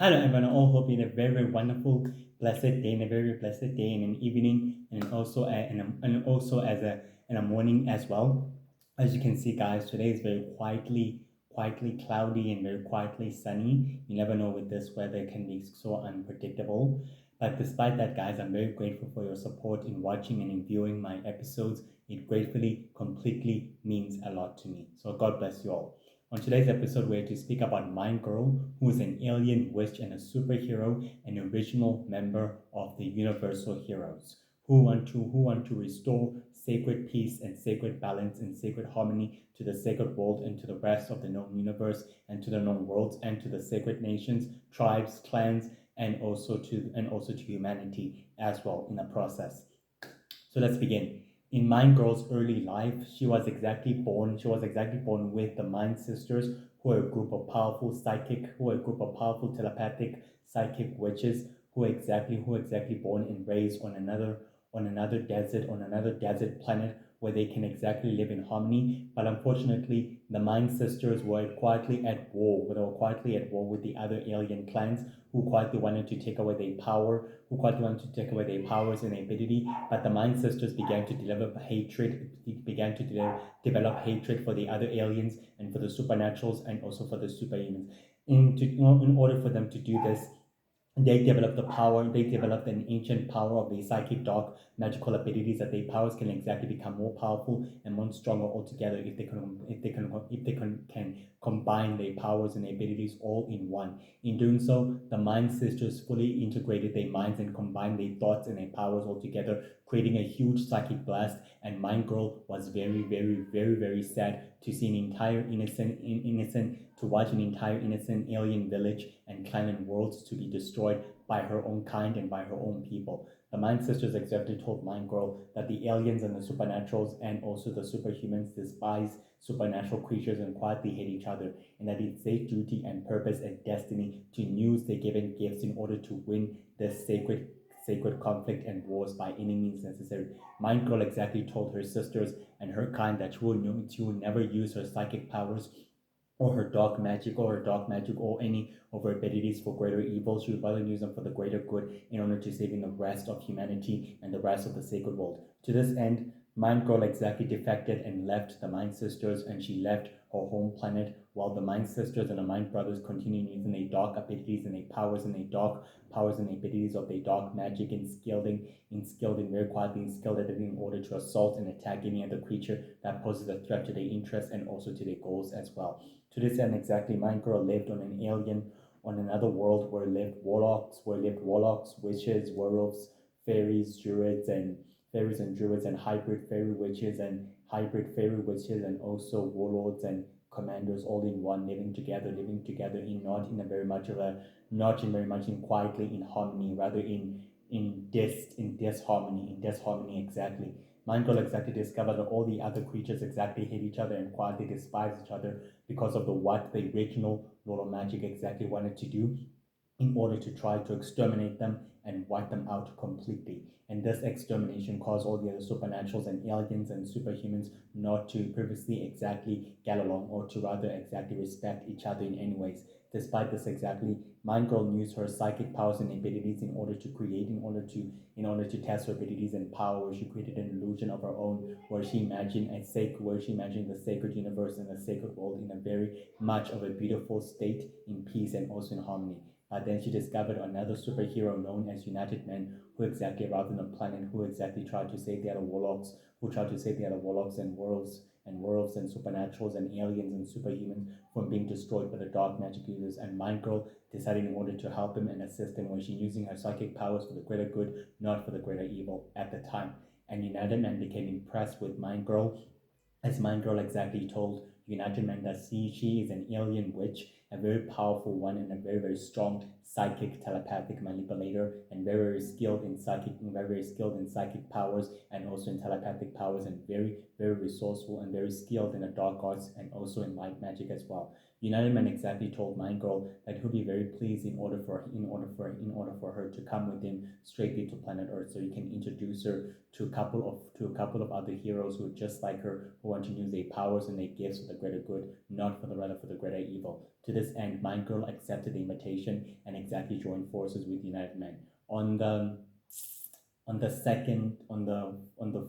Hello everyone, I all hope you had a very wonderful, blessed day, and a very blessed day and an evening, and also and also as a in a morning as well. As you can see, guys, today is very quietly cloudy and very quietly sunny. You never know with this weather; it can be so unpredictable. But despite that, guys, I'm very grateful for your support in watching and in viewing my episodes. It gratefully, completely means a lot to me. So God bless you all. On today's episode, we're to speak about Mind Girl, who is an alien witch and a superhero, an original member of the Universal Heroes, who want to restore sacred peace and sacred balance and sacred harmony to the sacred world and to the rest of the known universe and to the known worlds and to the sacred nations, tribes, clans, and also to humanity as well in the process. So let's begin. In Mind Girl's early life, she was exactly born with the Mind Sisters, who are a group of powerful telepathic psychic witches who exactly born and raised on another desert planet where they can exactly live in harmony. But unfortunately, the Mind Sisters were quietly at war with the other alien clans who quietly wanted to take away their power, who quietly wanted to take away their powers and their ability. But the Mind Sisters began to develop hatred for the other aliens and for the supernaturals and also for the superhumans. In order for them to do this, they developed an ancient power of the psychic dark magical abilities that their powers can exactly become more powerful and more stronger altogether if they can combine their powers and their abilities all in one. In doing so, the Mind Sisters fully integrated their minds and combined their thoughts and their powers all together, creating a huge psychic blast. And Mind Girl was very, very, very, very sad to see an entire innocent to watch an entire innocent alien village and clan and worlds to be destroyed by her own kind and by her own people. The Mind Sisters exactly told Mind Girl that the aliens and the supernaturals and also the superhumans despise supernatural creatures and quietly hate each other, and that it's their duty and purpose and destiny to use their given gifts in order to win this sacred conflict and wars by any means necessary. Mind Girl exactly told her sisters and her kind that she will never use her psychic powers or any of her abilities for greater evil. She would rather use them for the greater good in order to saving the rest of humanity and the rest of the sacred world. To this end, Mind Girl exactly defected and left the Mind Sisters, and she left her home planet while the Mind Sisters and the Mind Brothers continued using their dark abilities and their powers and their dark powers and abilities of their dark magic instilled in very quietly instilled it in order to assault and attack any other creature that poses a threat to their interests and also to their goals as well. To this end, exactly, Mind Girl lived on another world where lived warlocks, witches, werewolves, fairies and druids and hybrid fairy witches and also warlords and commanders all in one, living together in not in a very much of a not in very much in quietly in harmony, rather in disharmony exactly. Mind Girl exactly discovered that all the other creatures exactly hate each other and quietly despise each other because of what the original Lord of Magic exactly wanted to do in order to try to exterminate them and wipe them out completely. And this extermination caused all the other supernaturals and aliens and superhumans not to previously exactly get along or to rather exactly respect each other in any ways. Despite this exactly, Mind Girl used her psychic powers and abilities in order to test her abilities and power. She created an illusion of her own where she imagined the sacred universe and the sacred world in a very much of a beautiful state in peace and also in harmony. Then she discovered another superhero known as United Men, who exactly arrived on the planet, who exactly tried to save the other warlocks, who tried to save the other warlocks and supernaturals and aliens and superhumans from being destroyed by the dark magic users. And Mind Girl decided in order to help him and assist him, was she using her psychic powers for the greater good, not for the greater evil at the time. And United Man became impressed with Mind Girl, as Mind Girl exactly told United Man that she is an alien witch, a very powerful one and a very, very strong psychic telepathic manipulator, and very skilled in psychic powers and also in telepathic powers, and very, very resourceful and very skilled in the dark arts and also in light magic as well. United Man exactly told Mind Girl that he'll be very pleased in order for her to come with him straightly to planet Earth, so he can introduce her to a couple of other heroes who are just like her, who want to use their powers and their gifts for the greater good, not for the rather for the greater evil. To this end, Mind Girl accepted the invitation and exactly joined forces with United Man. On the second on the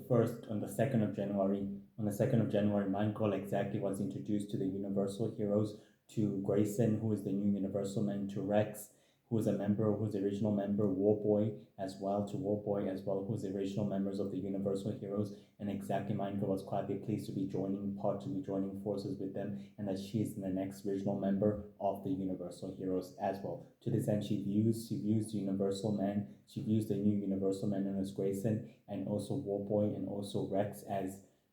first on the second of January on the 2nd of January, Mind Girl exactly was introduced to the Universal heroes, to Grayson, who is the new Universal Man, to Rex, who's the original member, Warboy as well, who's the original members of the Universal heroes, and exactly Mind Girl was quietly pleased to be joining forces with them, and that she is the next original member of the Universal heroes as well. To this end, she views the new Universal Man known as Grayson and also Warboy and also Rex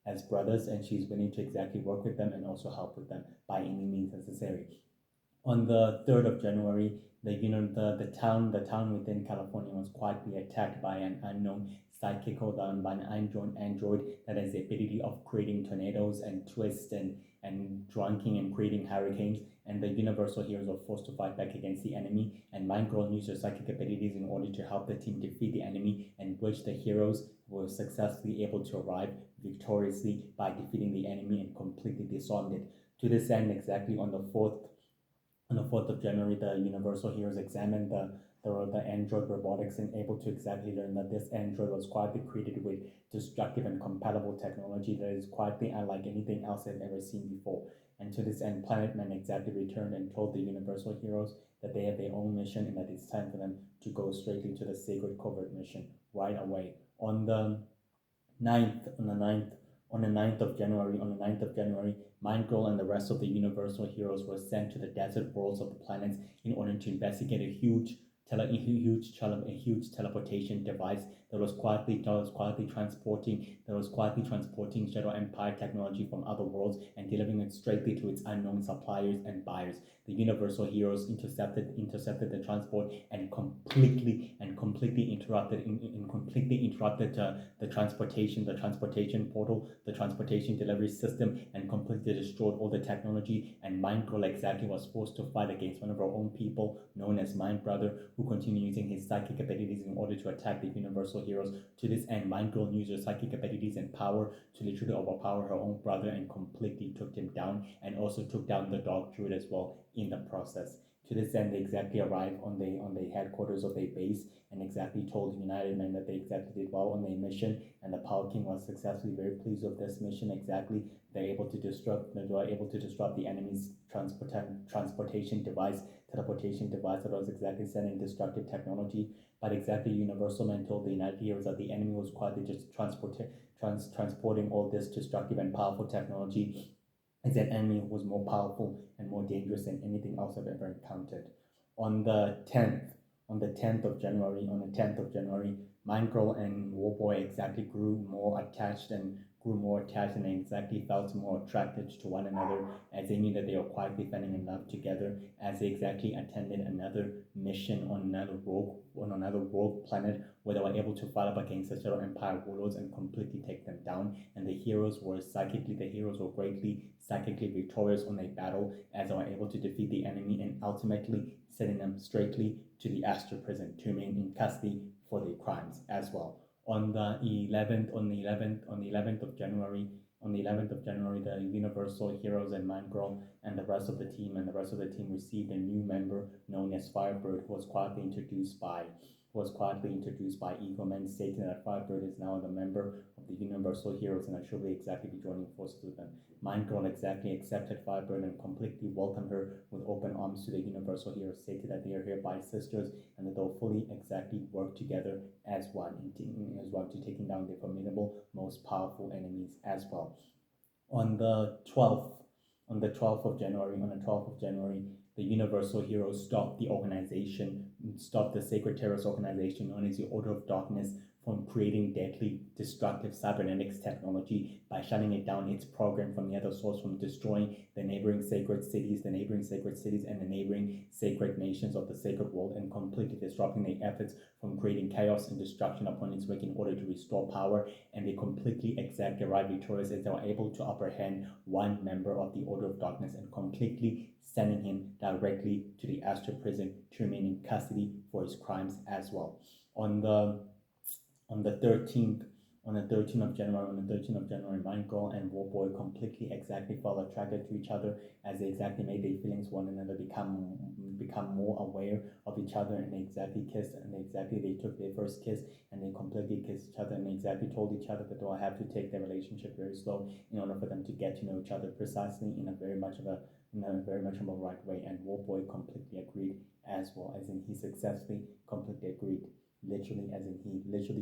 as brothers, and she's willing to exactly work with them and also help with them by any means necessary. On the 3rd of January, the town within California was quietly attacked by an unknown sidekick called by an unknown android that has the ability of creating tornadoes and twists and drunking and creating hurricanes. And the Universal heroes were forced to fight back against the enemy. And Mind Girl used her psychic abilities in order to help the team defeat the enemy, in which the heroes were successfully able to arrive victoriously by defeating the enemy and completely disarmed it. To this end, exactly on the 4th of January, the Universal heroes examined the android robotics and able to exactly learn that this android was quietly created with destructive and compatible technology that is quietly unlike anything else they've ever seen before. And to this end, Planet Man exactly returned and told the Universal heroes that they have their own mission and that it's time for them to go straightly to the Sacred Covert mission right away. On the 9th, on the 9th, on the 9th of January, Mind Girl and the rest of the Universal heroes were sent to the desert worlds of the planets in order to investigate a huge teleportation device that was quietly transporting Shadow Empire technology from other worlds and delivering it straightly to its unknown suppliers and buyers. The Universal heroes intercepted the transport and completely interrupted the transportation portal, the transportation delivery system, and completely destroyed all the technology. And Mind Girl exactly was forced to fight against one of her own people, known as Mind Brother, who continued using his psychic abilities in order to attack the Universal heroes. To this end, Mind Girl used her psychic abilities and power to literally overpower her own brother and completely took him down, and also took down the Dark Druid as well in the process. To this end, they exactly arrived on the headquarters of their base and exactly told United Men that they exactly did well on their mission, and the Power King was successfully very pleased with this mission. Exactly, they were able to disrupt the enemy's teleportation device that was exactly sending destructive technology. But exactly, Universal Man told the United Heroes that the enemy was quietly just transporting all this destructive and powerful technology, as that enemy was more powerful and more dangerous than anything else I've ever encountered. On the 10th, on the 10th of January, Mind Girl and Warboy exactly grew more attached and exactly felt more attracted to one another, as they knew that they were quietly falling in love together, as they exactly attended another mission on another rogue planet where they were able to fight up against the Shadow Empire warlords and completely take them down. And the heroes were greatly psychically victorious on their battle, as they were able to defeat the enemy and ultimately sending them straightly to the Astral Prison to remain in custody for their crimes as well. On the 11th of January, the Universal heroes and Mind Girl and the rest of the team received a new member known as Firebird, who was quietly introduced by Eagle Man, stating that Firebird is now a member of the Universal heroes and should exactly be joining forces with them. Mind Girl exactly accepted Firebird and completely welcomed her with open arms to the Universal heroes, stated that they are hereby sisters and that they'll fully exactly work together as one to taking down the formidable, most powerful enemies as well. On the 12th, on the 12th of January, the Universal heroes stopped the Sacred Terrorist Organization known as the Order of Darkness from creating deadly, destructive cybernetics technology by shutting it down, its program from the other source, from destroying the neighboring sacred cities, and the neighboring sacred nations of the sacred world, and completely disrupting their efforts from creating chaos and destruction upon its work in order to restore power. And they completely exactly arrived victorious as they were able to apprehend one member of the Order of Darkness and completely sending him directly to the astral prison to remain in custody for his crimes as well. On the 13th on the 13th of January, Mindgirl and Warboy completely exactly fell attracted to each other as they exactly made their feelings one another become more aware of each other, and they exactly kissed, and they took their first kiss, and they completely kissed each other, and they exactly told each other that they'll have to take their relationship very slow in order for them to get to know each other precisely in a very much of a right way. And Warboy completely agreed as well, as in he successfully completely agreed, literally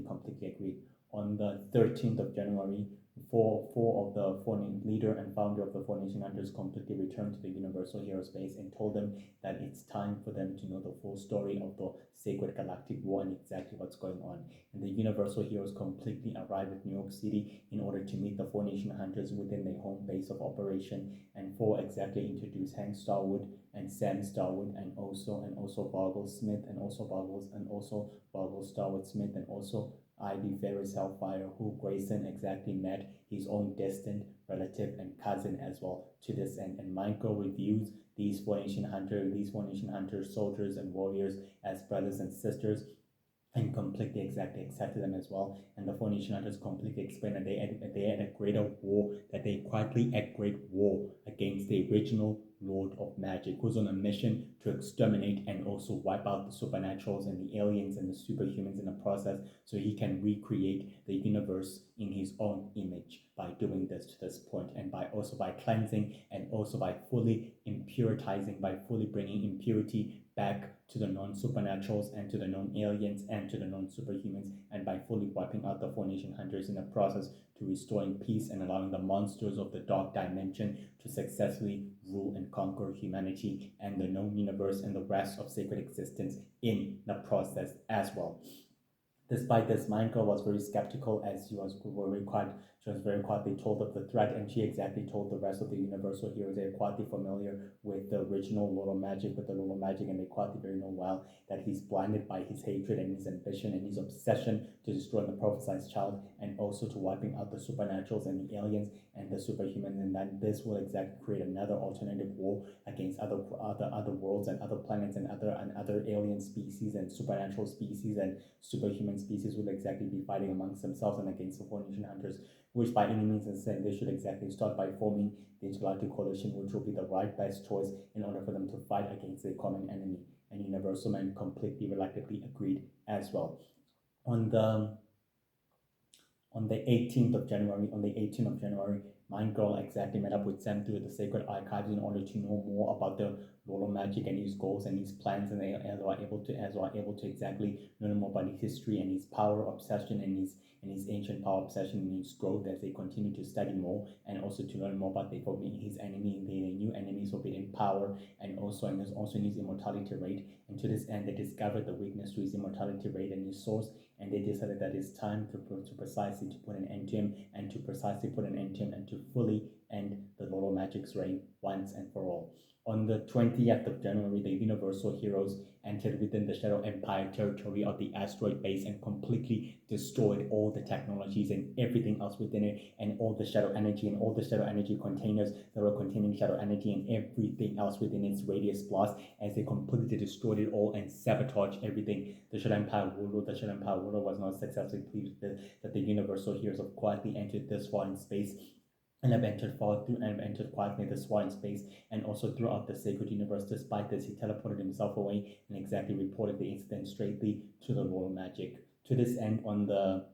completely agreed. On the 13th of January, four of the leader and founder of the Four Nation Hunters completely returned to the Universal Hero Space and told them that it's time for them to know the full story of the Sacred Galactic War and exactly what's going on. And the Universal Heroes completely arrived at New York City in order to meet the Four Nation Hunters within their home base of operation, and Four exactly introduced Hank Starwood and Sam Starwood, and also Vargle Smith, and also Vargle Starwood Smith, and also Ivy Ferris Hellfire, who Grayson exactly met his own distant relative and cousin as well to this end. And Michael reviews these Four Nation Hunters, soldiers and warriors as brothers and sisters, and completely exactly accepted them as well. And the Four Nation Hunters completely explained that they had a greater war, that they quietly at great war against the original Lord of Magic, who's on a mission to exterminate and also wipe out the supernaturals and the aliens and the superhumans in the process, so he can recreate the universe in his own image by doing this to this point, and by cleansing, and also by fully impuritizing, by fully bringing impurity back to the non-supernaturals and to the non-aliens and to the non-superhumans, and by fully wiping out the Four Nation Hunters in the process, to restoring peace and allowing the monsters of the dark dimension to successfully rule and conquer humanity and the known universe and the rest of sacred existence in the process as well. Despite this, Mindgirl was very skeptical, as she was very quietly told of the threat, and she exactly told the rest of the Universal Heroes they are quietly familiar with the original Lord of Magic, and they quietly very know well that he's blinded by his hatred and his ambition and his obsession to destroy the prophesized child, and also to wiping out the supernaturals and the aliens and the superhumans, and that this will exactly create another alternative war against other worlds and other planets and other alien species and supernatural species and superhuman species will exactly be fighting amongst themselves and against the Four Nation Hunters, which by any means necessary they should exactly start by forming the Intergalactic Coalition, which will be the right best choice in order for them to fight against their common enemy. And Universal Man completely reluctantly agreed as well. On the 18th of January, Mindgirl exactly met up with Sam through the Sacred Archives in order to know more about the Lord of Magic and his goals and his plans, and they were able to exactly learn more about his history and his power obsession and his ancient power obsession and his growth as they continue to study more, and also to learn more about his enemy, the new enemy's forbidden power, and also in his immortality rate. And to this end, they discovered the weakness to his immortality rate and his source, and they decided that it's time to precisely to put an end to him, and to fully end the Lord of Magic's reign once and for all. On the 20th of January, the Universal Heroes entered within the Shadow Empire territory of the asteroid base and completely destroyed all the technologies and everything else within it, and all the shadow energy and all the shadow energy containers that were containing shadow energy and everything else within its radius blast, as they completely destroyed it all and sabotaged everything. The Shadow Empire ruler was not successfully pleased that the Universal Heroes have quietly entered this far in space, and have entered quietly this far in space and also throughout the sacred universe. Despite this, he teleported himself away and exactly reported the incident straightly to the Lord of Magic. To this end, on the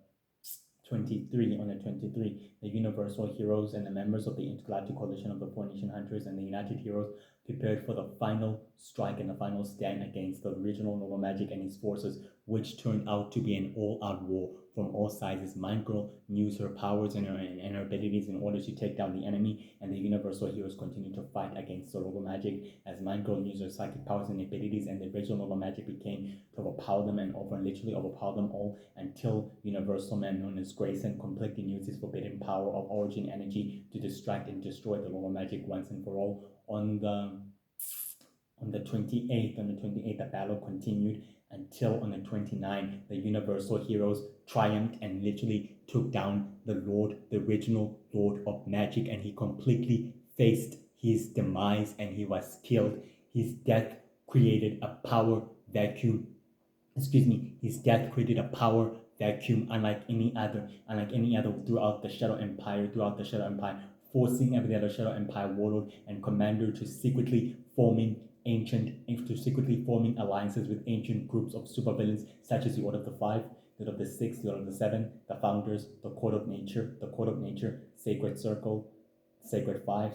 23, the Universal Heroes and the members of the Intergalactic Coalition of the Four Nation Hunters and the United Heroes prepared for the final strike and the final stand against the original Lord of Magic and his forces, which turned out to be an all-out war from all sizes. Mind Girl used her powers and her abilities in order to take down the enemy, and the Universal Heroes continue to fight against the Lobo Magic as Mind Girl used her psychic powers and abilities, and the original Lobo Magic became to overpower them and literally overpower them all until Universal Man known as Grayson completely used his forbidden power of origin energy to distract and destroy the Lobo Magic once and for all. On the 28th, the battle continued until on the 29th, the Universal Heroes triumphed and literally took down the original Lord of Magic, and he completely faced his demise and he was killed. His death created a power vacuum. His death created a power vacuum unlike any other throughout the Shadow Empire, forcing every other Shadow Empire warlord and commander to secretly forming alliances with ancient groups of supervillains such as the Order of the Five, the Order of the Six, the Order of the Seven, the Founders, the Court of Nature, Sacred Circle, Sacred Five,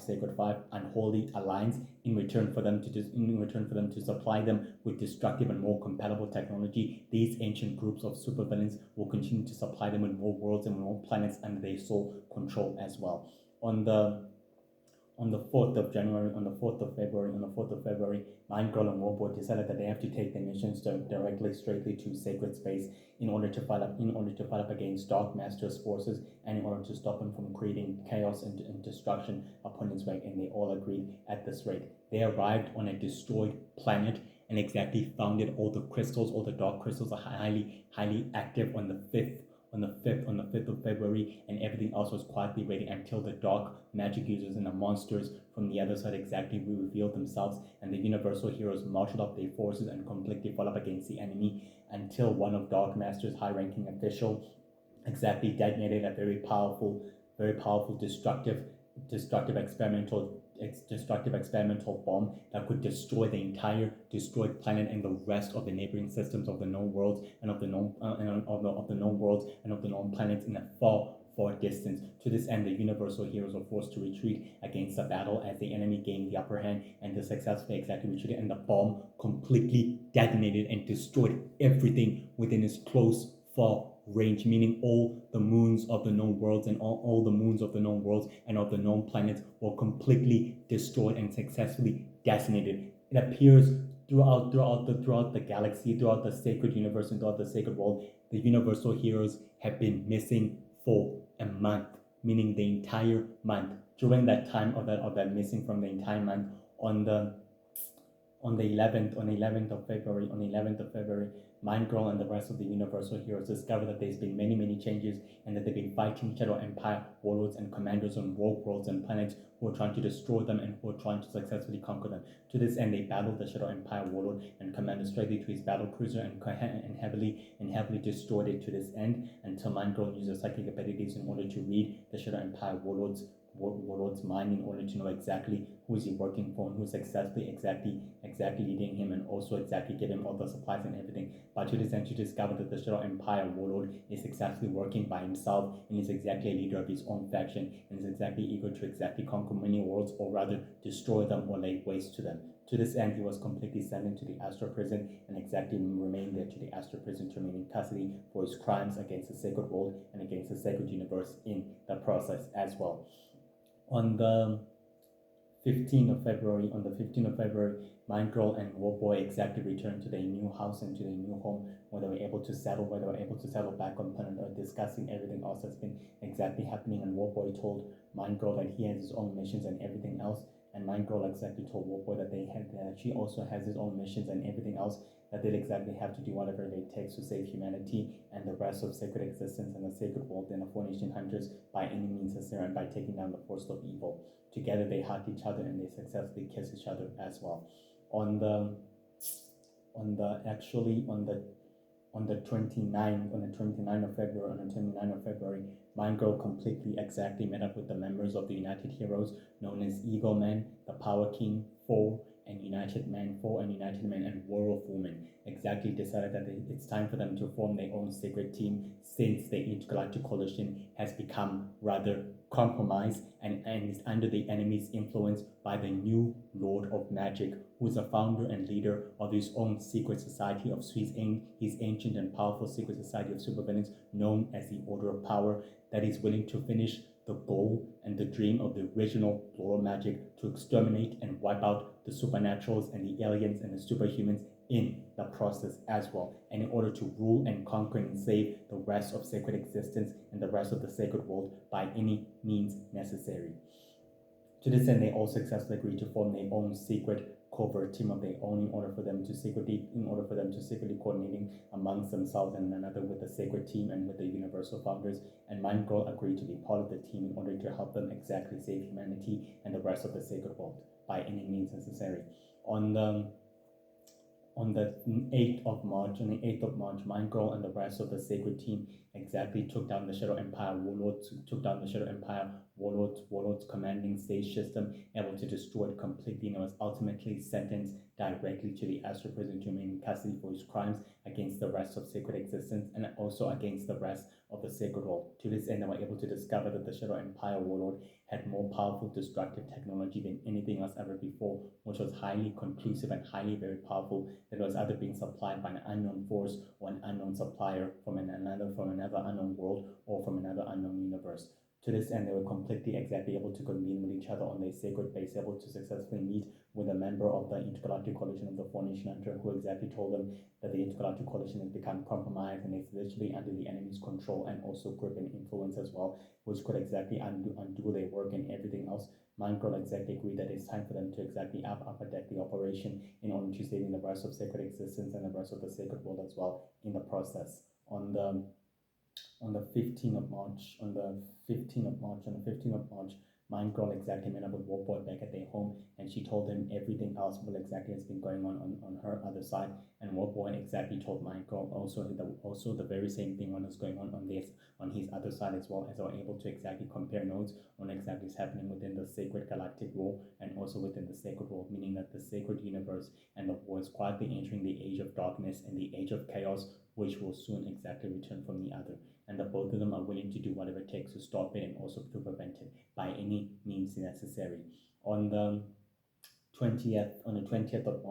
Unholy Alliance, in return for them to supply them with destructive and more compatible technology. These ancient groups of supervillains will continue to supply them with more worlds and more planets under their sole control as well. On the 4th of February, Mind Girl and Warboy decided that they have to take their missions straightly to sacred space in order to fight up against Dark Master's forces and in order to stop him from creating chaos and destruction upon his way, and they all agreed at this rate. They arrived on a destroyed planet and exactly found it. All the dark crystals are highly active on the 5th of February, and everything else was quietly waiting until the dark magic users and the monsters from the other side exactly revealed themselves, and the Universal Heroes marshaled up their forces and completely fought up against the enemy until one of Dark Master's high-ranking official exactly detonated a very powerful destructive experimental bomb that could destroy the entire destroyed planet and the rest of the neighboring systems of the known worlds and of the known worlds and of the known planets in a far distance. To this end, the Universal Heroes were forced to retreat against the battle as the enemy gained the upper hand, and they successfully retreated, and the bomb completely detonated and destroyed everything within its close far range, meaning all the moons of the known worlds and all the moons of the known worlds and of the known planets were completely destroyed and successfully decimated. It appears throughout the galaxy, throughout the sacred universe, and throughout the sacred world, the Universal Heroes have been missing for a month, meaning the entire month. During that time of that missing from the entire month, on the 11th of February, Mind Girl and the rest of the Universal Heroes discovered that there's been many changes, and that they've been fighting Shadow Empire warlords and commanders on rogue worlds and planets who are trying to destroy them and who are trying to successfully conquer them. To this end, they battled the Shadow Empire warlord and commander straightly to his battle cruiser and heavily destroyed it to this end until Mind Girl used her psychic abilities in order to read the Shadow Empire warlord's mind in order to know exactly who is he working for and who's exactly leading him, and also exactly give him all the supplies and everything. But to this end, she discovered that the Shadow Empire warlord is exactly working by himself and is exactly a leader of his own faction and is exactly eager to exactly conquer many worlds, or rather destroy them or lay waste to them. To this end, he was completely sent into the Astral Prison and exactly remained there to the Astral Prison to remain in custody for his crimes against the sacred world and against the sacred universe in the process as well. On the 15th of February, Mind Girl and Warboy exactly returned to their new house and to their new home, where they were able to settle back on planet Earth, discussing everything else that's been exactly happening. And Warboy told Mind Girl that he has his own missions and everything else, and Mind Girl exactly told Warboy that she also has his own missions and everything else, that they'll exactly have to do whatever it takes to save humanity and the rest of sacred existence and the sacred world and the Four Nation Hunters by any means necessary, and by taking down the force of evil. Together they hug each other and they successfully kiss each other as well. On the 29th of February, Mind Girl completely exactly met up with the members of the United Heroes known as Eagle Man, the Power King, Four, and United Men, and Werewolf Woman exactly decided that it's time for them to form their own secret team, since the Intergalactic Coalition has become rather compromised and is under the enemy's influence by the new Lord of Magic, who is the founder and leader of his own secret society of his ancient and powerful secret society of supervillains known as the Order of Power, that is willing to finish the goal and the dream of the original Lord of Magic to exterminate and wipe out the supernaturals and the aliens and the superhumans in the process as well, and in order to rule and conquer and save the rest of sacred existence and the rest of the sacred world by any means necessary. To this end, they all successfully agreed to form their own secret covert team of their own in order for them to secretly coordinating amongst themselves and another with the sacred team and with the universal founders. And Mind Girl agreed to be part of the team in order to help them exactly save humanity and the rest of the sacred world by any means necessary. On the 8th of March, Mind Girl and the rest of the sacred team exactly took down the Shadow Empire warlords commanding stage system, able to destroy it completely, and was ultimately sentenced directly to the astral prison to remain in custody for his crimes against the rest of sacred existence and also against the rest of the sacred world. To this end, they were able to discover that the Shadow Empire warlord had more powerful destructive technology than anything else ever before, which was highly conclusive and highly very powerful, that was either being supplied by an unknown force or an unknown supplier from another unknown world or from another unknown universe. To this end, they were completely exactly able to convene with each other on their sacred base, able to successfully meet with a member of the Intergalactic Coalition of the Four Nation Hunter, who exactly told them that the Intergalactic Coalition has become compromised and it's literally under the enemy's control and also grip and influence as well, which could exactly undo their work and everything else. Mind Girl exactly agreed that it's time for them to exactly upper deck the operation in order to save the rest of sacred existence and the rest of the sacred world as well in the process. On the 15th of March, Mind Girl exactly met up with Warboy back at their home, and she told him everything else what exactly has been going on her other side. And Warboy exactly told Mind Girl also the very same thing what is going on his other side as well, as they were able to exactly compare notes on exactly what's happening within the sacred galactic war and also within the sacred world, meaning that the sacred universe and the war is quietly entering the age of darkness and the age of chaos, which will soon exactly return from the other, and that both of them are willing to do whatever it takes to stop it and also to prevent it by any means necessary. On the 20th of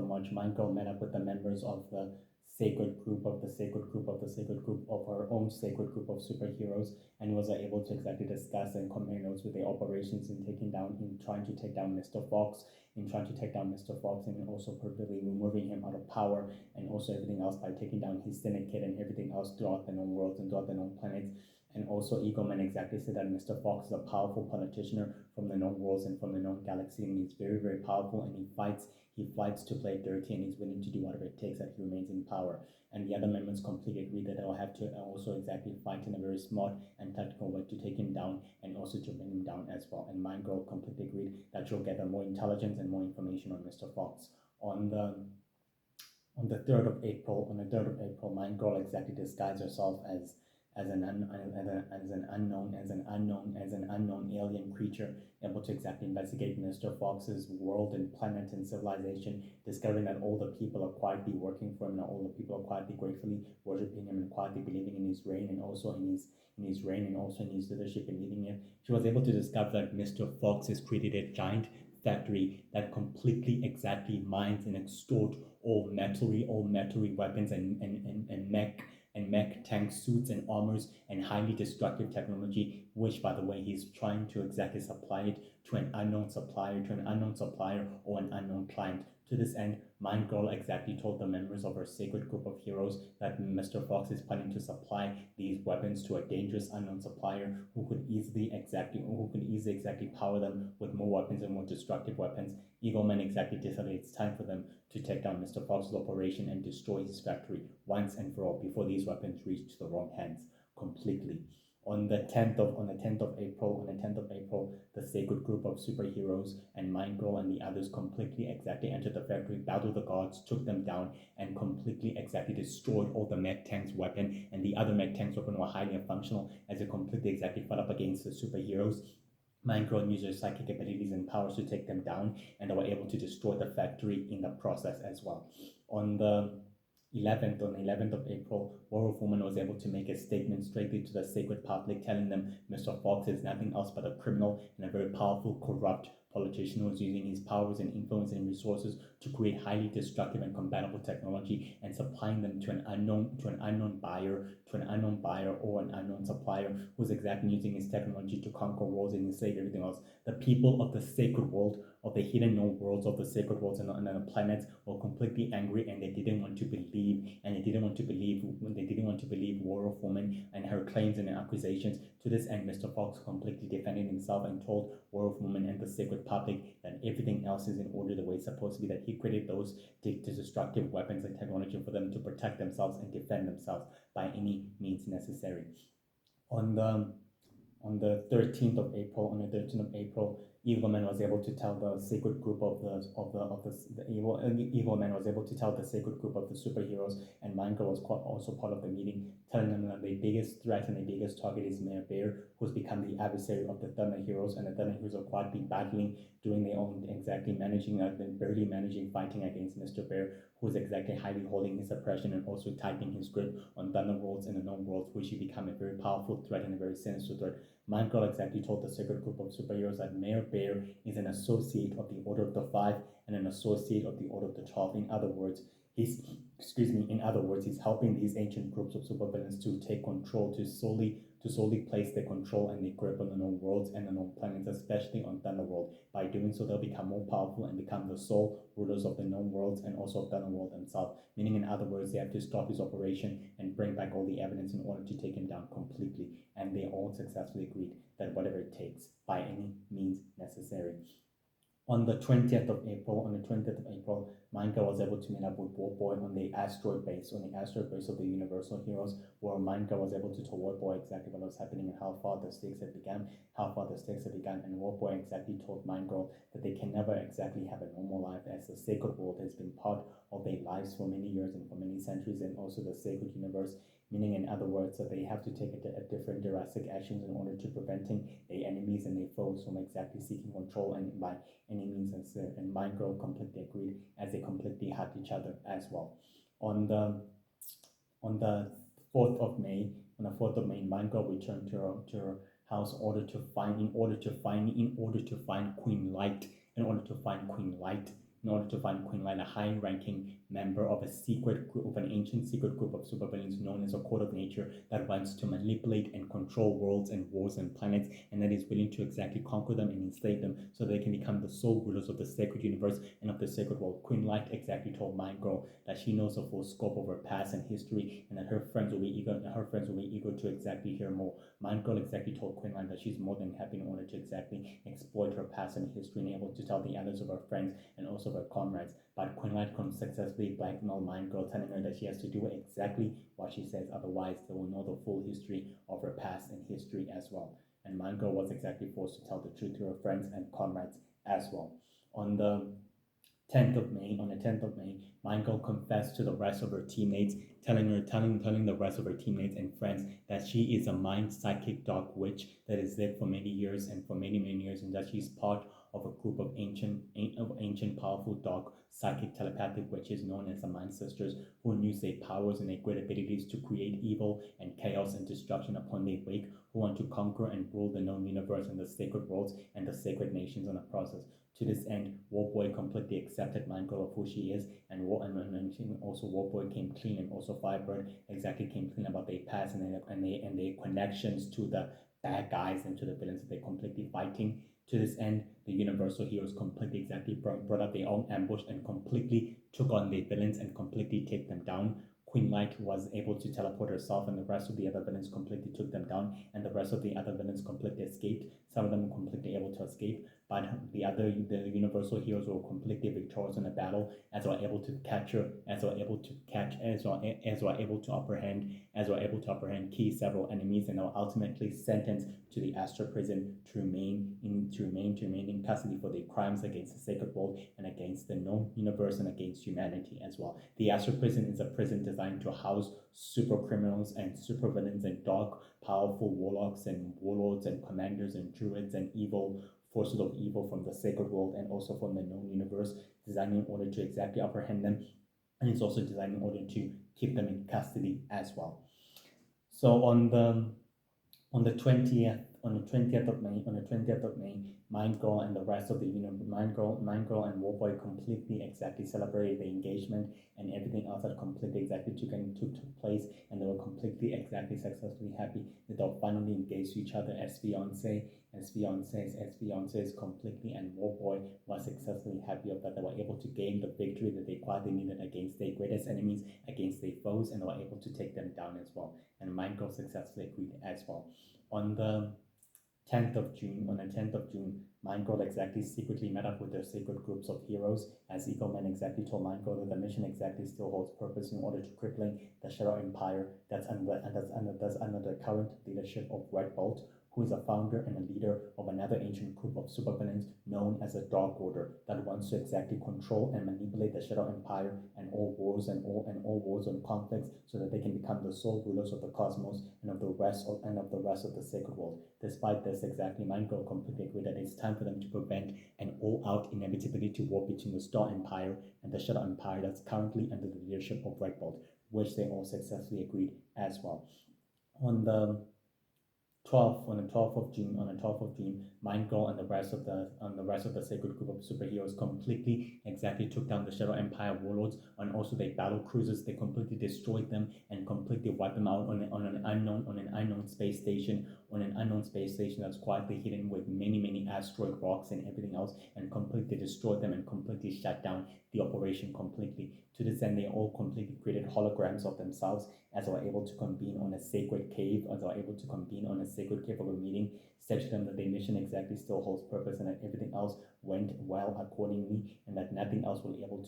March, Mind Girl met up with the members of the sacred group of her own sacred group of superheroes, and was able to exactly discuss and compare notes with their operations in trying to take down Mr. Fox, and also perfectly removing him out of power, and also everything else by taking down his syndicate and everything else throughout the known worlds and throughout the known planets. And also Ego Man exactly said that Mr. Fox is a powerful politician from the known worlds and from the known galaxy, and he's very, very powerful, and he fights to play dirty, and he's willing to do whatever it takes that he remains in power. And the other members completely agree that they'll have to also exactly fight in a very smart and tactical way to take him down and also to bring him down as well. And Mind Girl completely agreed that she'll gather more intelligence and more information on Mr. Fox. On the 3rd of April, Mind Girl exactly disguised herself as an unknown alien creature, able to exactly investigate Mr. Fox's world and planet and civilization, discovering that all the people are quietly working for him, and all the people are quietly gratefully worshiping him and quietly believing in his reign and also in his leadership and leading him. She was able to discover that Mr. Fox has created a giant factory that completely exactly mines and extort all metalry weapons and mech tank suits and armors and highly destructive technology, which by the way he's trying to exactly supply it to an unknown supplier or an unknown client. To this end, Mind Girl exactly told the members of her sacred group of heroes that Mr. Fox is planning to supply these weapons to a dangerous unknown supplier who could easily exactly power them with more weapons and more destructive weapons. Eagle Man exactly decided it's time for them to take down Mr. Fox's operation and destroy his factory once and for all before these weapons reach the wrong hands completely. On the 10th of April, the sacred group of superheroes and Mind Girl and the others completely exactly entered the factory, battled the guards, took them down, and completely exactly destroyed all the mech tanks weapon, and the other mech tanks weapon were highly functional as it completely exactly fought up against the superheroes. Mind Girl used their psychic abilities and powers to take them down, and they were able to destroy the factory in the process as well. On the 11th of April, Werewolf Woman was able to make a statement straightly to the sacred public, telling them Mr. Fox is nothing else but a criminal and a very powerful, corrupt politician who is using his powers and influence and resources to create highly destructive and compatible technology and supplying them to an unknown buyer or an unknown supplier who's exactly using his technology to conquer worlds and enslave everything else. The people of the sacred world, of the hidden known worlds of the sacred worlds and the planets were completely angry, and they didn't want to believe Werewolf Woman and her claims and accusations. To this end, Mr. Fox completely defended himself and told Werewolf Woman and the sacred public that everything else is in order the way it's supposed to be, that he created those destructive weapons and technology for them to protect themselves and defend themselves by any means necessary. On the 13th of April, Evil Man was able to tell the sacred group of the evil man was able to tell the sacred group of the superheroes, and Mind Girl was also part of the meeting, telling them that the biggest threat and the biggest target is Mayor Bear, who's become the adversary of the Thunder Heroes, and the Thunder Heroes are quietly battling, doing their own barely managing fighting against Mr. Bear, who's exactly highly holding his oppression and also tightening his grip on Thunder Worlds and the known worlds, which he become a very powerful threat and a very sinister threat. Mind Girl exactly told the sacred group of superheroes that Mayor Bear is an associate of the Order of the Five and an associate of the Order of the 12. In other words, he's helping these ancient groups of supervillains to take control, to solely place their control and their grip on the known worlds and the known planets, especially on Thunderworld. By doing so, they'll become more powerful and become the sole rulers of the known worlds and also of Thunderworld themselves. Meaning, in other words, they have to stop his operation and bring back all the evidence in order to take him down completely. And they all successfully agreed that whatever it takes, by any means necessary. On the 20th of April, Mind Girl was able to meet up with Warboy on the asteroid base of the Universal Heroes, where Mind Girl was able to tell Warboy exactly what was happening and how far the stakes had begun, and Warboy exactly told Mind Girl that they can never exactly have a normal life, as the sacred world has been part of their lives for many years and for many centuries, and also the sacred universe. Meaning, in other words, that they have to take a different drastic actions in order to preventing their enemies and their foes from exactly seeking control and by any means necessary. And Mind Girl completely agreed, as they completely had each other as well. On the 4th of May, Mind Girl returned to her house in order to find Queen Light, a high-ranking member of an ancient secret group of supervillains known as a Court of Nature that wants to manipulate and control worlds and wars and planets, and that is willing to exactly conquer them and enslave them so they can become the sole rulers of the sacred universe and of the sacred world. Queen Light exactly told Mind Girl that she knows the full scope of her past and history, and that her friends will be eager to exactly hear more. Mind Girl exactly told Queen Light that she's more than happy in order to exactly exploit her past and history and able to tell the others of her friends and also her comrades. But Queen Light successfully blackmailed Mind Girl, telling her that she has to do exactly what she says, otherwise they will know the full history of her past and history as well. And Mind Girl was exactly forced to tell the truth to her friends and comrades as well. On the 10th of May, Mind Girl confessed to the rest of her teammates, telling the rest of her teammates and friends that she is a mind psychic dark witch that has lived for many years, and that she's part of a group of ancient powerful dark psychic telepathic witches known as the Mind Sisters, who use their powers and their great abilities to create evil and chaos and destruction upon their wake, who want to conquer and rule the known universe and the sacred worlds and the sacred nations in the process. To this end, Warboy completely accepted Mind Girl of who she is, and also Warboy came clean, and also Firebird exactly came clean about their past and their connections to the bad guys and to the villains that they're completely fighting. To this end, the Universal Heroes completely exactly brought up their own ambush and completely took on their villains and completely take them down. Queen Light was able to teleport herself, and the rest of the other villains completely took them down, and the rest of the other villains completely escaped. Some of them were completely able to escape, but the Universal Heroes were completely victorious in the battle, as were able to apprehend key several enemies, and were ultimately sentenced to the Astral Prison to remain in custody for their crimes against the sacred world and against the known universe and against humanity as well. The Astral Prison is a prison designed designed to house super criminals and super villains and dark, powerful warlocks and warlords and commanders and druids and evil forces of evil from the sacred world and also from the known universe, designed in order to exactly apprehend them, and it's also designed in order to keep them in custody as well. So on the 20th of May, Mind Girl and the rest of the Mind Girl and Warboy completely exactly celebrated the engagement and everything else that completely exactly took place, and they were completely exactly successfully happy that they'll finally engage to each other as fiancés completely, and Warboy was successfully happy of that they were able to gain the victory that they quietly needed against their greatest enemies, against their foes, and they were able to take them down as well. And Mind Girl successfully agreed as well. On the 10th of June, Mind Girl exactly secretly met up with their sacred groups of heroes, as Eagle Man exactly told Mind Girl that the mission exactly still holds purpose in order to crippling the Shadow Empire that's under the current leadership of Red Bolt, who is a founder and a leader of another ancient group of supervillains known as the Dark Order that wants to exactly control and manipulate the Shadow Empire and all wars and wars and conflicts, so that they can become the sole rulers of the cosmos and of the rest of the sacred world. Despite this, exactly, Mind Girl completely agreed that it's time for them to prevent an all-out inevitability war between the Star Empire and the Shadow Empire that's currently under the leadership of Red Bolt, which they all successfully agreed as well. On the 12th of June, Mind Girl and the rest of the sacred group of superheroes completely exactly took down the Shadow Empire warlords, and also their battle cruisers. They completely destroyed them and completely wiped them out on an unknown space station, that's quietly hidden with many asteroid rocks and everything else, and completely destroyed them and completely shut down the operation completely. To this end, they all completely created holograms of themselves as they were able to convene on a sacred cave, of a meeting, said to them that their mission exactly still holds purpose and that everything else went well accordingly, and that nothing else will be able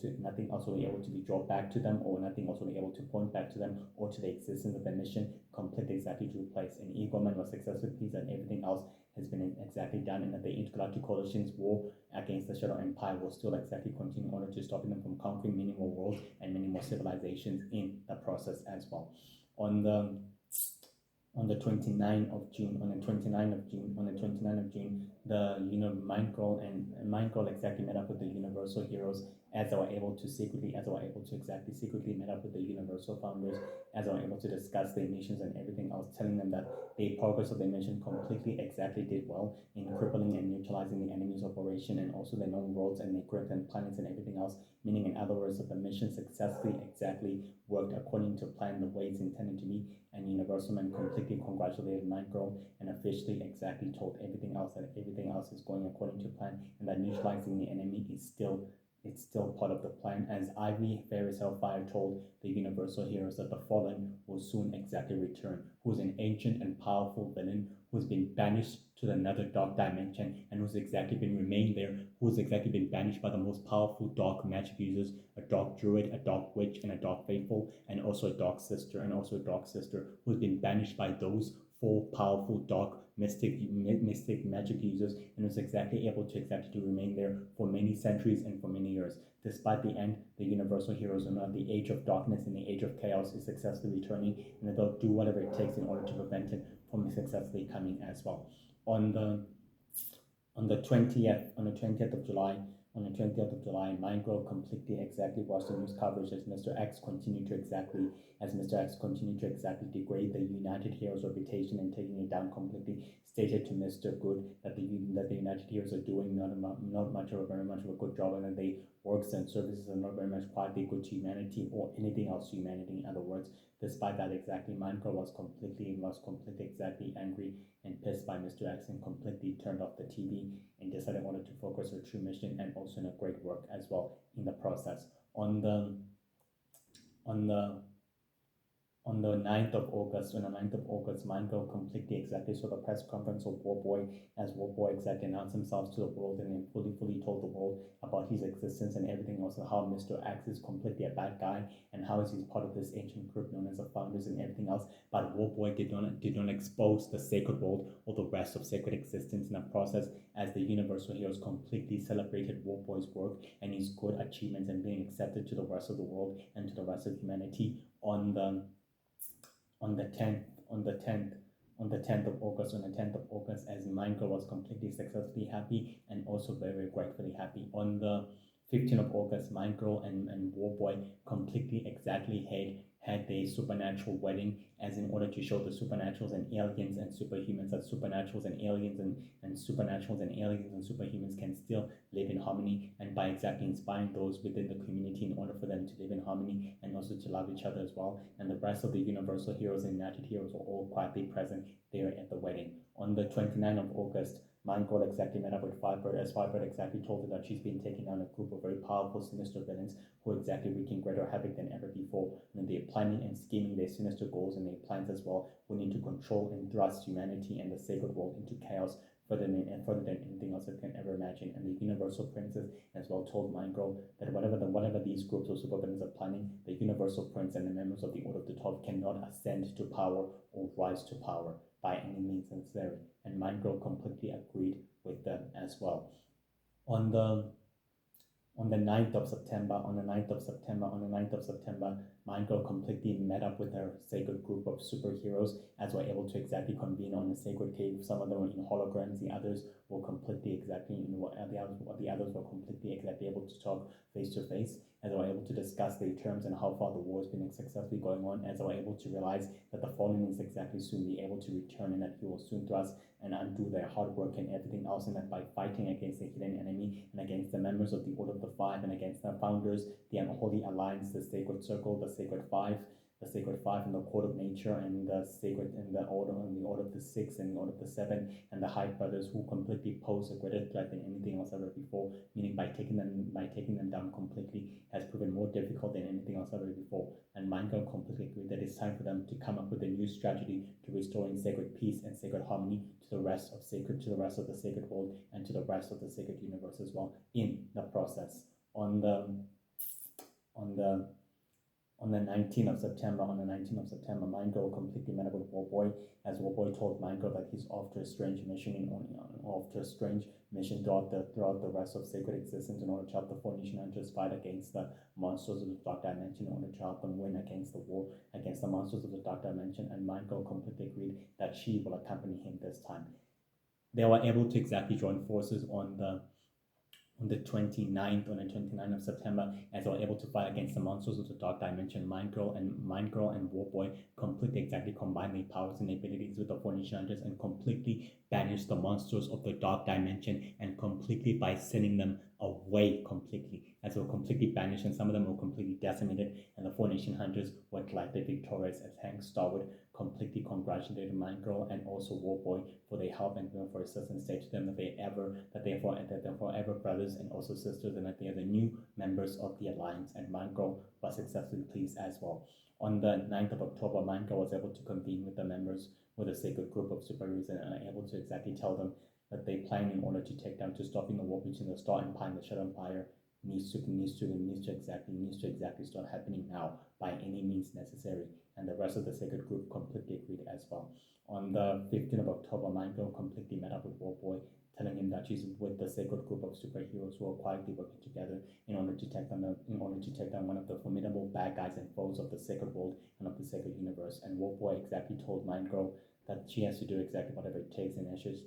to be brought back to them, or nothing else will be able to point back to them or to the existence of the mission completely exactly took place. And Eagleman was successful, pleased that everything else has been exactly done, and that the Intergalactic Coalition's war against the Shadow Empire will still exactly continue in order to stop them from conquering many more worlds and many more civilizations in the process as well. On the 29th of June, the Mind Girl exactly met up with the Universal heroes, as they were able to exactly secretly met up with the Universal founders, as they were able to discuss their missions and everything else, telling them that the progress of their mission completely exactly did well in crippling and neutralizing the enemy's operation, and also the known worlds and their grip and planets and everything else. Meaning, in other words, that the mission successfully exactly worked according to plan, the way it's intended to be, and Universal Man completely congratulated Mind Girl and officially exactly told everything else that everything else is going according to plan, and that neutralizing the enemy is still part of the plan, as Ivy Ferris Hellfire told the Universal heroes that the Fallen will soon exactly return, who's an ancient and powerful villain who's been banished to another dark dimension, and who's exactly been remained there, who's exactly been banished by the most powerful dark magic users, a dark druid, a dark witch, and a dark faithful, and also a dark sister, who's been banished by those four powerful dark mystic magic users, and was exactly able to remain there for many centuries and for many years. Despite the end, the Universal heroes are now the age of darkness and the age of chaos is successfully returning, and that they'll do whatever it takes in order to prevent it from successfully coming as well. On the 20th of July, Mind Girl completely exactly watched the news coverage as Mr. X continued to exactly degrade the United Heroes' reputation and taking it down completely. Stated to Mr. Good that the United Heroes are doing not much of a very much of a good job, and that they works and services are not very much quietly good to humanity or anything else to humanity. In other words, despite that, exactly, Mind Girl was completely exactly angry and pissed by Mr. X, and completely turned off the TV and decided wanted to focus her true mission and also in a great work as well in the process. On on the 9th of August, Mind Girl completely exactly saw the press conference of Warboy as Warboy exactly announced himself to the world and then fully told the world about his existence and everything else, and how Mr. X is completely a bad guy and how is he part of this ancient group known as the Founders and everything else. But Warboy did not expose the sacred world or the rest of sacred existence in the process, as the Universal Heroes completely celebrated Warboy's work and his good achievements and being accepted to the rest of the world and to the rest of humanity on the 10th of August, as Mind Girl was completely successfully happy and also very gratefully happy. On the 15th of August, Mind Girl and Warboy completely exactly had their supernatural wedding, as in order to show the supernaturals and aliens and superhumans that supernaturals and aliens and supernaturals and aliens and superhumans can still live in harmony, and by exactly inspiring those within the community in order for them to live in harmony and also to love each other as well. And the rest of the Universal Heroes and United Heroes were all quietly present there at the wedding. On the 29th of August, Mind Girl exactly met up with Firebird, as Firebird exactly told her that she's been taking down a group of very powerful, sinister villains who are exactly wreaking greater havoc than ever before. And they're planning and scheming their sinister goals and their plans as well, wanting to control and thrust humanity and the sacred world into chaos further than anything else that can ever imagine. And the Universal Princess as well told Mind Girl that whatever these groups of supervillains are planning, the Universal Prince and the members of the Order of the 12 cannot ascend to power or rise to power by any means necessary. And Mind Girl completely agreed with them as well. On the 9th of September, Mind Girl completely met up with her sacred group of superheroes, as were able to exactly convene on the sacred cave. Some of them were in holograms, the others were completely exactly in what the others were completely exactly able to talk face to face, as they were able to discuss their terms and how far the war has been successfully going on, as they were able to realize that the fallen is exactly soon be able to return and that he will soon thrust and undo their hard work and everything else, and that by fighting against the hidden enemy and against the members of the Order of the Five and against the founders, the Unholy Alliance, the Sacred Circle, the Sacred Five, and the Court of Nature, and the Order of the Six and the Order of the Seven, and the Hyde Brothers, who completely pose a greater threat than anything else ever before. Meaning by taking them down completely has proven more difficult than anything else ever before. And Mind Girl completely agreed that it's time for them to come up with a new strategy to restoring sacred peace and sacred harmony to the rest of the sacred world and to the rest of the sacred universe as well. In the process, on the 19th of September, Mind Girl completely met up with Warboy, as Warboy told Mind Girl that he's off to a strange mission throughout the rest of sacred existence in order to help the Phoenician Hunters fight against the monsters of the Dark Dimension, in order to help them win against the war against the monsters of the Dark Dimension. And Mind Girl completely agreed that she will accompany him this time. They were able to exactly join forces on the 29th of September, as they were able to fight against the monsters of the Dark Dimension. Mind Girl and Warboy completely exactly combined their powers and abilities with the Phoenician Hunters and completely banished the monsters of the Dark Dimension, and completely by sending them away completely, as they were completely banished, and some of them were completely decimated, and the Phoenician Hunters were gladly victorious, as Hank Starwood completely congratulated Mind Girl and also Warboy for their help and for assistance. Say to them that they're forever brothers and also sisters, and that they are the new members of the Alliance. And Mind Girl was successfully pleased as well. On the 9th of October, Mind Girl was able to convene with the members with a sacred group of superheroes and are able to exactly tell them that they plan in order to take down, to stopping the war between the Star Empire and the Shadow Empire needs to exactly start happening now by any means necessary. And the rest of the sacred group completely agreed as well. On the 15th of October, Mind Girl completely met up with Warboy, telling him that she's with the sacred group of superheroes who are quietly working together in order to take down one of the formidable bad guys and foes of the sacred world and of the sacred universe. And Warboy exactly told Mind Girl that she has to do exactly whatever it takes, and she has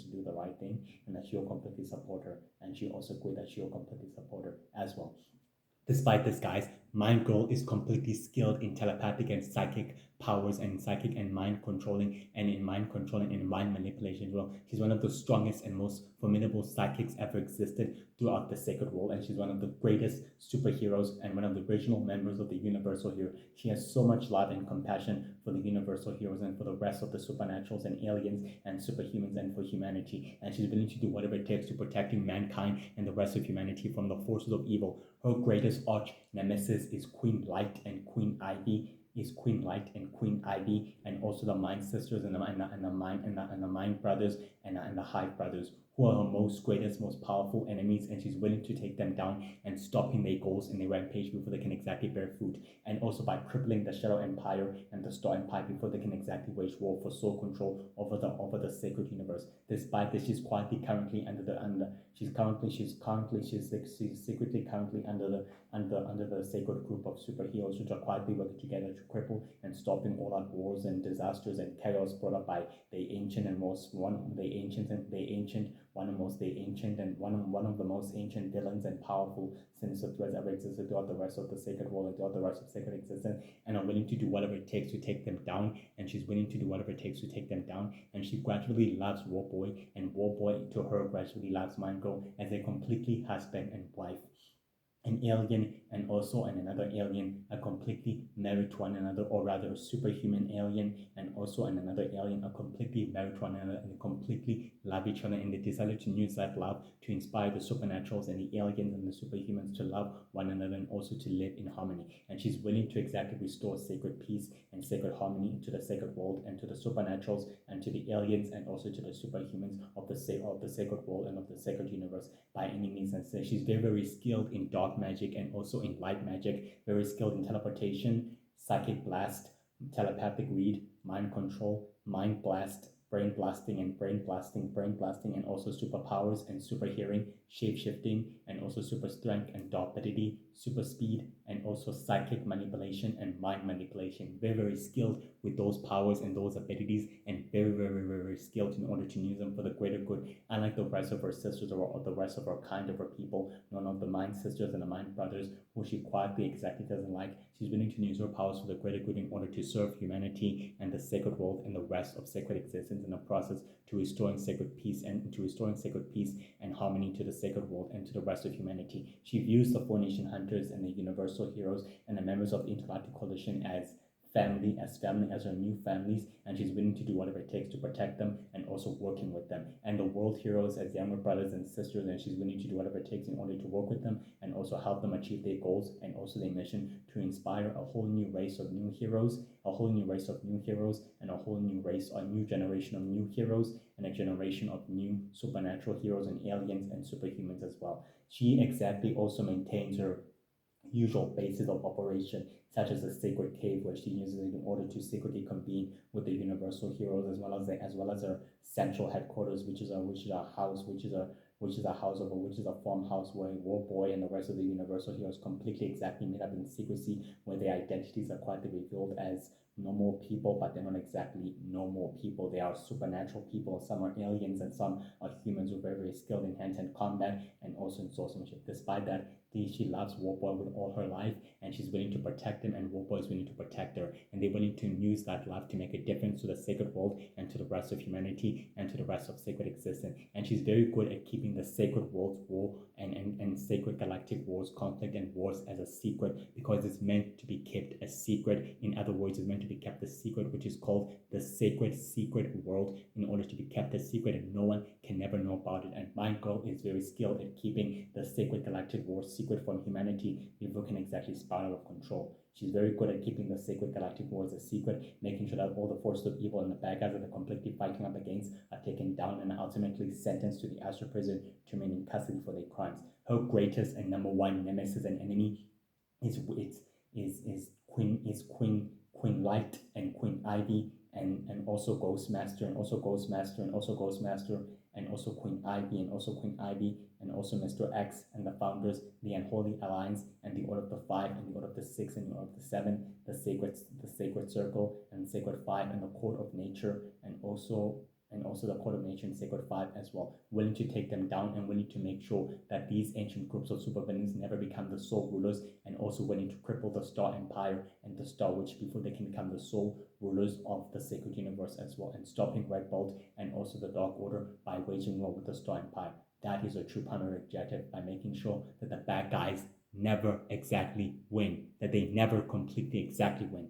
to do the right thing, and that she will completely support her. And she also agreed that she will completely support her as well. Despite this, guys, Mind Girl is completely skilled in telepathic and psychic powers, and psychic and mind controlling and mind manipulation as well. She's one of the strongest and most formidable psychics ever existed throughout the sacred world, and she's one of the greatest superheroes and one of the original members of the Universal Hero. She has so much love and compassion for the Universal Heroes and for the rest of the supernaturals and aliens and superhumans and for humanity, and she's willing to do whatever it takes to protecting mankind and the rest of humanity from the forces of evil. Her greatest arch nemesis is Queen Light and Queen Ivy, is Queen Light and Queen Ivy, and also the Mind Sisters and the Mind Brothers and the Hive Brothers, who are her most greatest, most powerful enemies, and she's willing to take them down and stopping their goals in their rampage before they can exactly bear fruit, and also by crippling the Shadow Empire and the Star Empire before they can exactly wage war for sole control over the sacred universe. Despite this, she's quietly currently she's secretly currently under the sacred group of superheroes which are quietly working together to cripple and stopping all out wars and disasters and chaos brought up by the ancient and most one of the ancient and the ancient one of most the ancient and one of the most ancient villains and powerful sinister threats ever existed throughout the rest of the sacred world and throughout the rest of sacred existence, and are willing to do whatever it takes to take them down. And she's willing to do whatever it takes to take them down. And she gradually loves Warboy, and Warboy to her gradually loves Mind Girl as a completely husband and wife. An alien and also another alien are completely married to one another, or rather a superhuman alien and also another alien are completely married to one another and completely love each other, and they decided to use that love to inspire the supernaturals and the aliens and the superhumans to love one another and also to live in harmony. And she's willing to exactly restore sacred peace and sacred harmony into the sacred world and to the supernaturals and to the aliens and also to the superhumans of the sacred world and of the sacred universe by any means necessary. She's very, very skilled in dark magic and also in light magic, very skilled in teleportation, psychic blast, telepathic read, mind control, mind blast, brain blasting, and also superpowers and super hearing, shape shifting, and also super strength and rapidity, super speed, and also psychic manipulation and mind manipulation. Very, very skilled with those powers and those abilities, and very, very, very, very skilled in order to use them for the greater good. Unlike the rest of her sisters or the rest of her kind of her people, none of the Mind Sisters and the Mind Brothers, who she quietly exactly doesn't like, she's willing to use her powers for the greater good in order to serve humanity and the sacred world and the rest of sacred existence in the process to restoring sacred peace and harmony to the sacred world and to the rest of humanity. She views the Four Nation Hunters and the Universal Heroes and the members of the Intergalactic Coalition as family, as her new families, and she's willing to do whatever it takes to protect them and also working with them. And the world heroes as younger brothers and sisters, and she's willing to do whatever it takes in order to work with them and also help them achieve their goals and also their mission to inspire a whole new race of new heroes, and a whole new generation of new heroes, and a generation of new supernatural heroes and aliens and superhumans as well. She exactly also maintains her usual bases of operation, such as the sacred cave, where she uses it in order to secretly convene with the universal heroes, as well as her central headquarters, which is a farmhouse where Warboy and the rest of the universal heroes completely exactly made up in secrecy, where their identities are quietly revealed as normal people, but they're not exactly normal people. They are supernatural people. Some are aliens and some are humans who are very, very skilled in hand-to-hand combat and also in swordsmanship. Despite that, she loves Warboy with all her life, and she's willing to protect him, and Warboy is willing to protect her, and they're willing to use that love to make a difference to the sacred world and to the rest of humanity and to the rest of sacred existence. And she's very good at keeping the sacred world's war and sacred galactic wars, conflict and wars as a secret, because it's meant to be kept a secret. In other words, it's meant to be kept a secret, which is called the sacred secret world, in order to be kept a secret and no one can never know about it. And Mind Girl is very skilled at keeping the sacred galactic wars secret from humanity before it can exactly spiral out of control. She's very good at keeping the sacred galactic wars a secret, making sure that all the forces of evil and the bad guys that they're completely fighting up against are taken down and are ultimately sentenced to the astral prison to remain in custody for their crimes. Her greatest and number one nemesis and enemy is Queen Light and Queen Ivy, and also Ghostmaster and also Queen Ivy and also Mr. X and the founders, the Unholy Alliance and the Order of the Five and the Order of the Six and the Order of the Seven, the Sacred Circle and the Sacred Five and the Court of Nature, and also the Court of Nature and Sacred Five as well, willing to take them down and willing to make sure that these ancient groups of supervillains never become the sole rulers, and also willing to cripple the Star Empire and the Star Witch before they can become the sole rulers of the sacred universe as well, and stopping Red Bolt and also the Dark Order by waging war with the Star Empire. That is a true primary objective, by making sure that the bad guys never exactly win, that they never completely exactly win.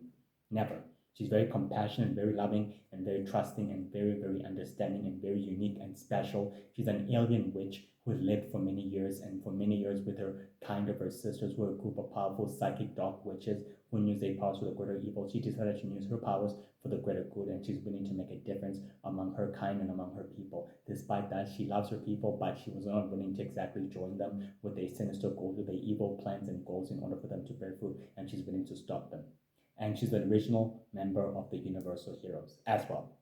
Never. She's very compassionate, very loving, and very trusting, and very, very understanding, and very unique and special. She's an alien witch who lived for many years, and for many years with her kind of her sisters, who are a group of powerful psychic dark witches who used their powers for the greater evil. She decided to use her powers for the greater good, and she's willing to make a difference among her kind and among her people. Despite that, she loves her people, but she was not willing to exactly join them with their sinister goals, with their evil plans and goals in order for them to bear fruit, and she's willing to stop them. And she's the original member of the Universal Heroes as well.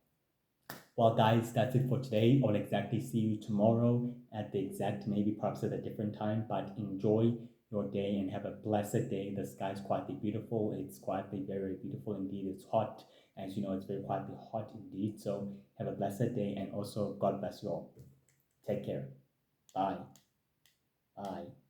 Well, guys, that's it for today. I'll exactly see you tomorrow at the exact, maybe perhaps at a different time, but enjoy your day and have a blessed day. The sky is quietly beautiful. It's quietly very beautiful indeed. It's hot. As you know, it's very quietly hot indeed. So have a blessed day, and also God bless you all. Take care. Bye. Bye.